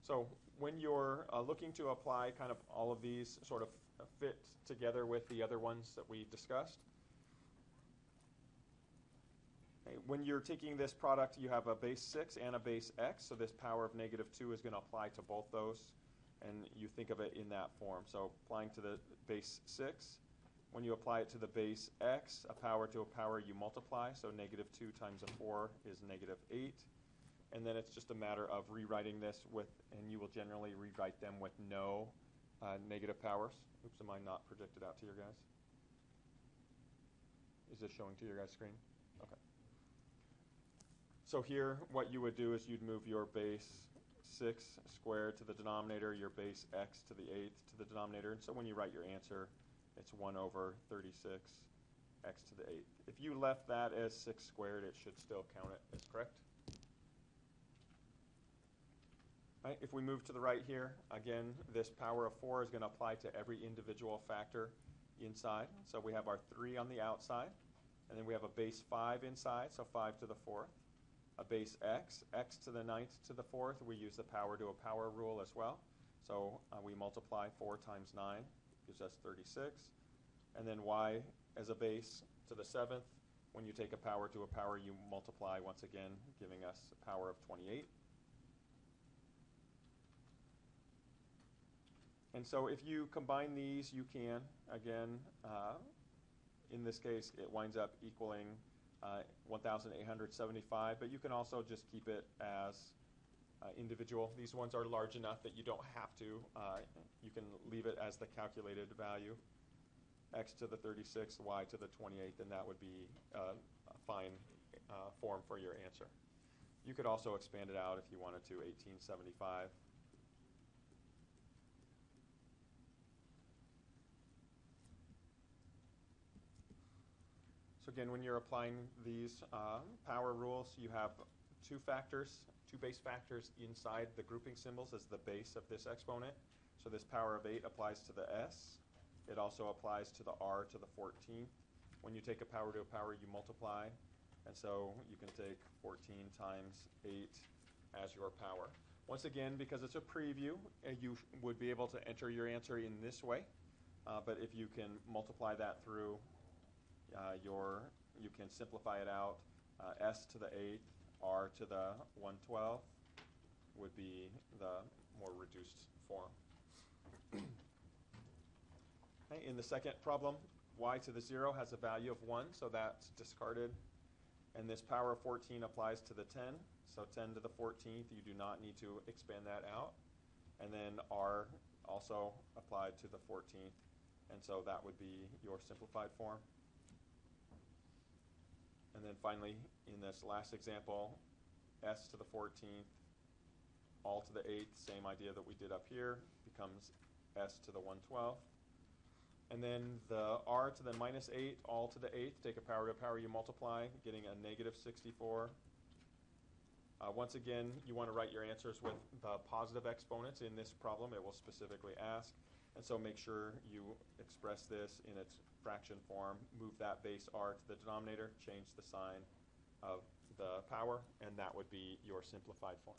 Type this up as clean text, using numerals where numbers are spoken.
So when you're looking to apply kind of all of these sort of fit together with the other ones that we discussed, okay, when you're taking this product, you have a base 6 and a base x, so this power of -2 is going to apply to both those, and you think of it in that form. So applying to the base 6, when you apply it to the base x, a power to a power you multiply, so -2 times a 4 is -8. And then it's just a matter of rewriting this with, and you will generally rewrite them with no negative powers. Oops, am I not projected out to your guys? Is this showing to your guys' screen? Okay. So here, what you would do is you'd move your base 6 squared to the denominator, your base x to the 8th to the denominator. And so when you write your answer, it's 1 over 36 x to the 8th. If you left that as 6 squared, it should still count it as correct. Right, if we move to the right here, again, this power of 4 is going to apply to every individual factor inside. So we have our 3 on the outside, and then we have a base 5 inside, so 5 to the 4th. A base x, x to the 9th to the 4th. We use the power to a power rule as well. So we multiply 4 times 9, gives us 36. And then y as a base to the 7th. When you take a power to a power, you multiply once again, giving us a power of 28. And so if you combine these, you can, again, in this case, it winds up equaling 1,875, but you can also just keep it as individual. These ones are large enough that you don't have to. You can leave it as the calculated value, x to the 36, y to the 28, and that would be a fine form for your answer. You could also expand it out if you wanted to, 1875. So again, when you're applying these power rules, you have two base factors inside the grouping symbols as the base of this exponent. So this power of 8 applies to the s. It also applies to the r to the 14th. When you take a power to a power, you multiply. And so you can take 14 times 8 as your power. Once again, because it's a preview, you would be able to enter your answer in this way. But if you can multiply that through you can simplify it out. S to the 8th, R to the 1/12 would be the more reduced form. Okay, in the second problem, y to the 0 has a value of 1, so that's discarded. And this power of 14 applies to the 10, so 10 to the 14th, you do not need to expand that out. And then R also applied to the 14th, and so that would be your simplified form. And then finally, in this last example, s to the 14th, all to the 8th, same idea that we did up here, becomes s to the 1/12. And then the r to the -8, all to the 8th, take a power to a power, you multiply, getting a -64. Once again, you want to write your answers with the positive exponents. In this problem, it will specifically ask. And so make sure you express this in its fraction form. Move that base r to the denominator, change the sign of the power, and that would be your simplified form.